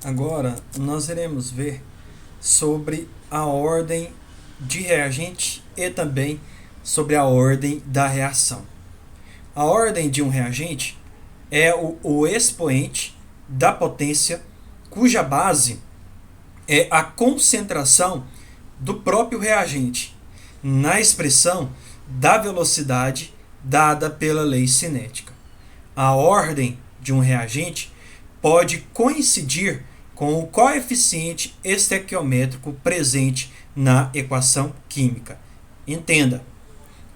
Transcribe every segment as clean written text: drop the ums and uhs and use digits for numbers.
Agora nós iremos ver sobre a ordem de reagente e também sobre a ordem da reação. A ordem de um reagente é o expoente da potência cuja base é a concentração do próprio reagente na expressão da velocidade dada pela lei cinética. A ordem de um reagente pode coincidir com o coeficiente estequiométrico presente na equação química. Entenda,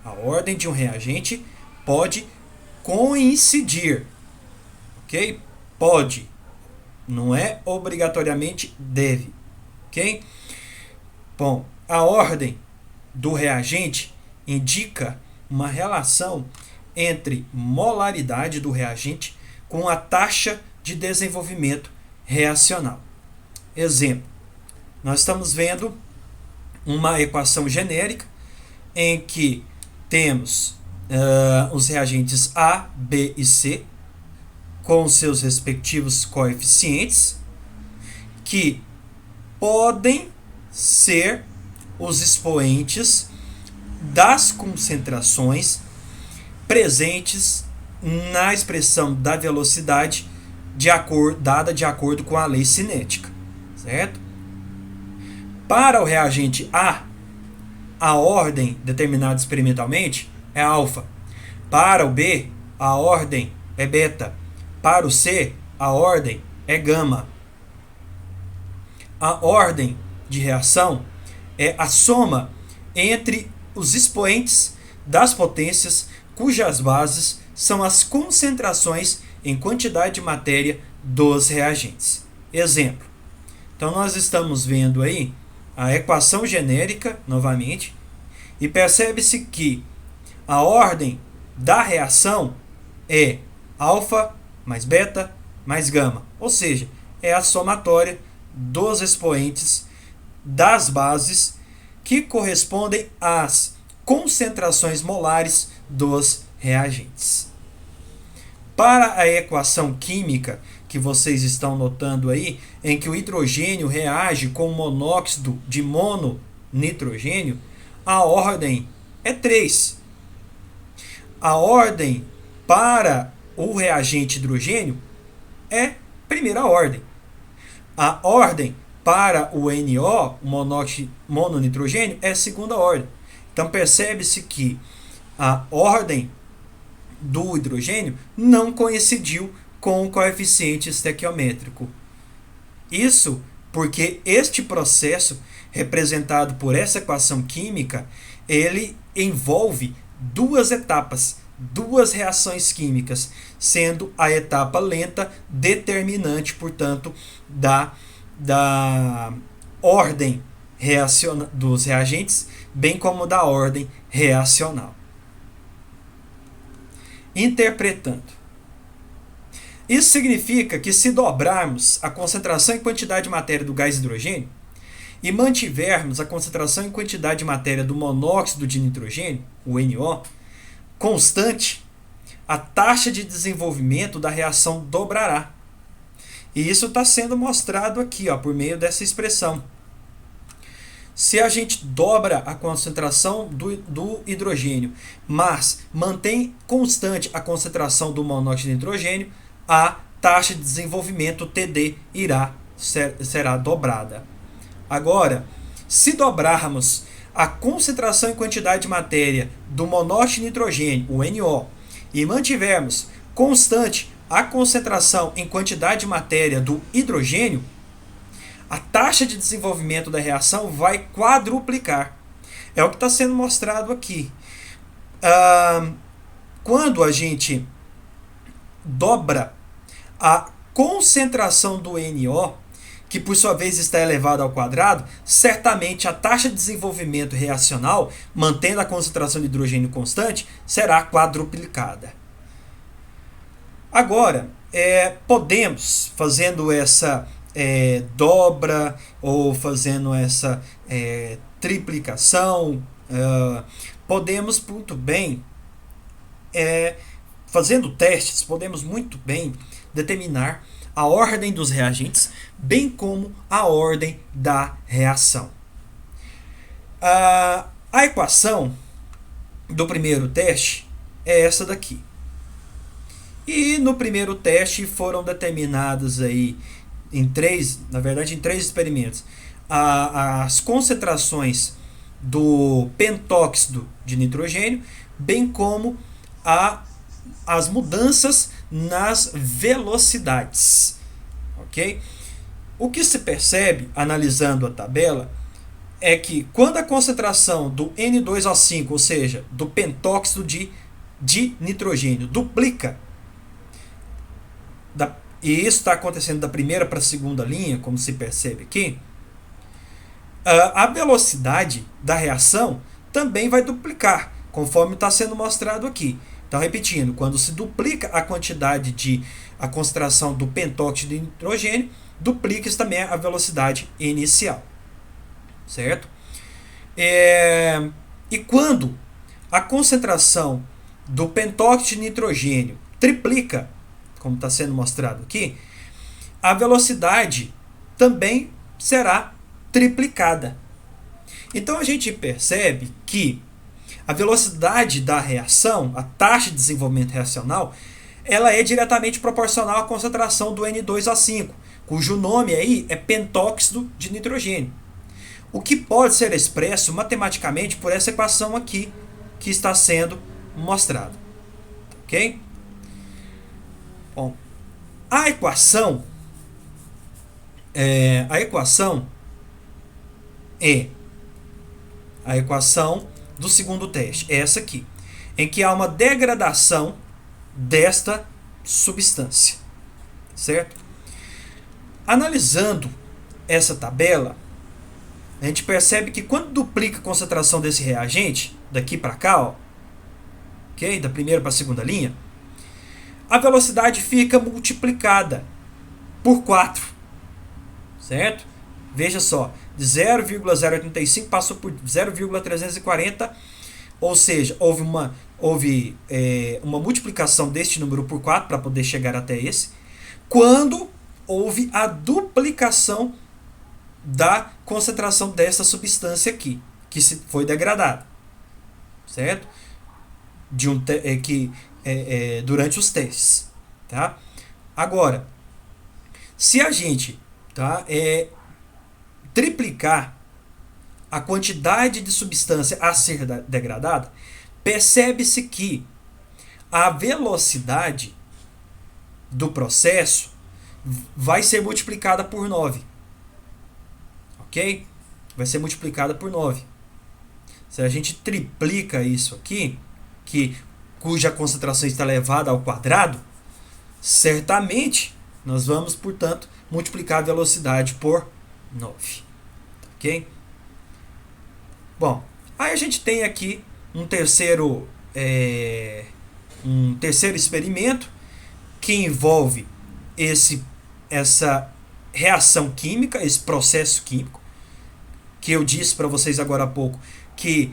a ordem de um reagente pode coincidir, ok? Pode, não é obrigatoriamente deve, ok? Bom, a ordem do reagente indica uma relação entre molaridade do reagente com a taxa de desenvolvimento reacional. Exemplo, nós estamos vendo uma equação genérica em que temos os reagentes A, B e C com seus respectivos coeficientes que podem ser os expoentes das concentrações presentes na expressão da velocidade dada de acordo com a lei cinética, certo? Para o reagente a ordem determinada experimentalmente é alfa. Para o B, a ordem é beta. Para o C, a ordem é gama. A ordem de reação é a soma entre os expoentes das potências cujas bases são as concentrações em quantidade de matéria dos reagentes. Exemplo. Então nós estamos vendo aí a equação genérica novamente e percebe-se que a ordem da reação é alfa mais beta mais gama, ou seja, é a somatória dos expoentes das bases que correspondem às concentrações molares dos reagentes. Para a equação química que vocês estão notando aí, em que o hidrogênio reage com o monóxido de mononitrogênio, a ordem é 3. A ordem para o reagente hidrogênio é primeira ordem. A ordem para o NO, o monóxido mononitrogênio, é segunda ordem. Então percebe-se que a ordem do hidrogênio não coincidiu com o coeficiente estequiométrico. Isso porque este processo, representado por essa equação química, ele envolve duas etapas, duas reações químicas, sendo a etapa lenta determinante, portanto, da ordem dos reagentes, bem como da ordem reacional. Interpretando. Isso significa que se dobrarmos a concentração e quantidade de matéria do gás hidrogênio e mantivermos a concentração e quantidade de matéria do monóxido de nitrogênio, o NO, constante, a taxa de desenvolvimento da reação dobrará. E isso está sendo mostrado aqui, por meio dessa expressão. Se a gente dobra a concentração do hidrogênio, mas mantém constante a concentração do monóxido de nitrogênio, a taxa de desenvolvimento TD será dobrada. Agora, se dobrarmos a concentração e quantidade de matéria do monóxido de nitrogênio, o NO, e mantivermos constante a concentração em quantidade de matéria do hidrogênio, a taxa de desenvolvimento da reação vai quadruplicar. É o que está sendo mostrado aqui. Quando a gente dobra a concentração do NO, que por sua vez está elevada ao quadrado, certamente a taxa de desenvolvimento reacional, mantendo a concentração de hidrogênio constante, será quadruplicada. Agora, podemos, fazendo essa dobra ou fazendo essa triplicação, podemos muito bem, fazendo testes, podemos muito bem determinar a ordem dos reagentes, bem como a ordem da reação. A equação do primeiro teste é essa daqui. E no primeiro teste foram determinadas aí em três experimentos as concentrações do pentóxido de nitrogênio, bem como as mudanças nas velocidades. Ok? O que se percebe analisando a tabela é que quando a concentração do N2O5, ou seja, do pentóxido de nitrogênio, duplica, e isso está acontecendo da primeira para a segunda linha, como se percebe aqui, a velocidade da reação também vai duplicar, conforme está sendo mostrado aqui. Então, repetindo, quando se duplica a concentração do pentóxido de nitrogênio, duplica-se também a velocidade inicial. Certo? E quando a concentração do pentóxido de nitrogênio triplica, como está sendo mostrado aqui, a velocidade também será triplicada. Então a gente percebe que a velocidade da reação, a taxa de desenvolvimento reacional, ela é diretamente proporcional à concentração do N2O5, cujo nome aí é pentóxido de nitrogênio. O que pode ser expresso matematicamente por essa equação aqui que está sendo mostrada. Ok? Bom, a equação é a equação do segundo teste, é essa aqui, em que há uma degradação desta substância, certo? Analisando essa tabela, a gente percebe que quando duplica a concentração desse reagente, daqui para cá, ó, okay, da primeira para a segunda linha, a velocidade fica multiplicada por 4, certo? Veja só, de 0,085 passou por 0,340, ou seja, houve uma multiplicação deste número por 4 para poder chegar até esse, quando houve a duplicação da concentração dessa substância aqui, que foi degradada, certo? Durante os testes, tá? Agora, se a gente, tá, triplicar a quantidade de substância a ser degradada, percebe-se que a velocidade do processo vai ser multiplicada por 9. Ok? Vai ser multiplicada por 9. Se a gente triplica isso aqui, cuja concentração está elevada ao quadrado, certamente nós vamos, portanto, multiplicar a velocidade por 9. Ok? Bom, aí a gente tem aqui um terceiro experimento que envolve essa reação química, esse processo químico, que eu disse para vocês agora há pouco que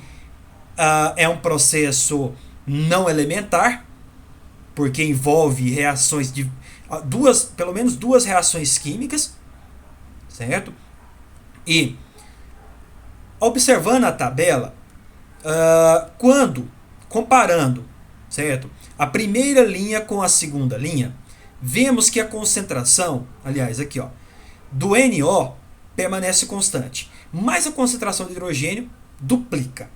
é um processo não elementar, porque envolve reações de pelo menos duas reações químicas, certo? E observando a tabela, quando comparando, certo, a primeira linha com a segunda linha, vemos que a concentração, aliás, aqui, ó, do NO permanece constante, mas a concentração de hidrogênio duplica.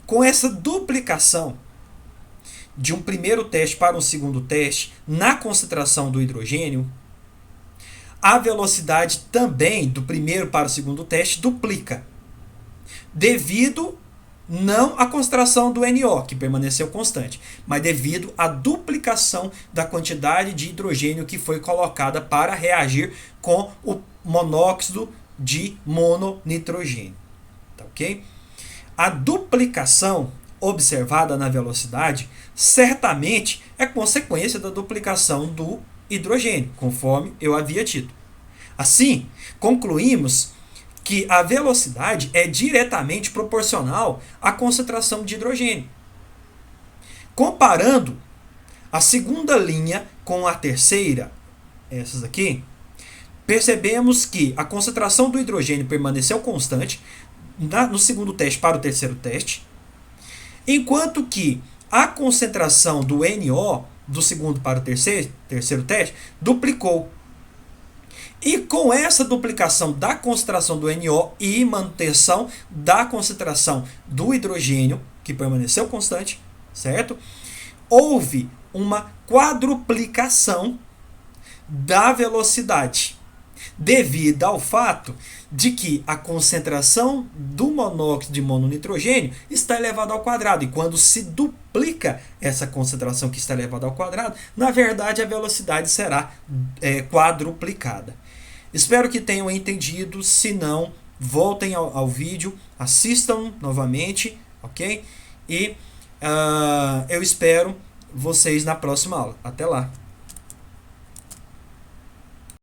Com essa duplicação de um primeiro teste para um segundo teste na concentração do hidrogênio, a velocidade também do primeiro para o segundo teste duplica, devido não à concentração do NO, que permaneceu constante, mas devido à duplicação da quantidade de hidrogênio que foi colocada para reagir com o monóxido de mononitrogênio. Tá, ok? A duplicação observada na velocidade certamente é consequência da duplicação do hidrogênio, conforme eu havia dito. Assim, concluímos que a velocidade é diretamente proporcional à concentração de hidrogênio. Comparando a segunda linha com a terceira essas aqui, percebemos que a concentração do hidrogênio permaneceu constante no segundo teste para o terceiro teste, enquanto que a concentração do NO do segundo para o terceiro teste duplicou. E com essa duplicação da concentração do NO e manutenção da concentração do hidrogênio, que permaneceu constante, certo? Houve uma quadruplicação da velocidade, devido ao fato de que a concentração do monóxido de mononitrogênio está elevada ao quadrado. E quando se duplica essa concentração que está elevada ao quadrado, na verdade a velocidade será quadruplicada. Espero que tenham entendido. Se não, voltem ao vídeo, assistam novamente, ok? E eu espero vocês na próxima aula. Até lá!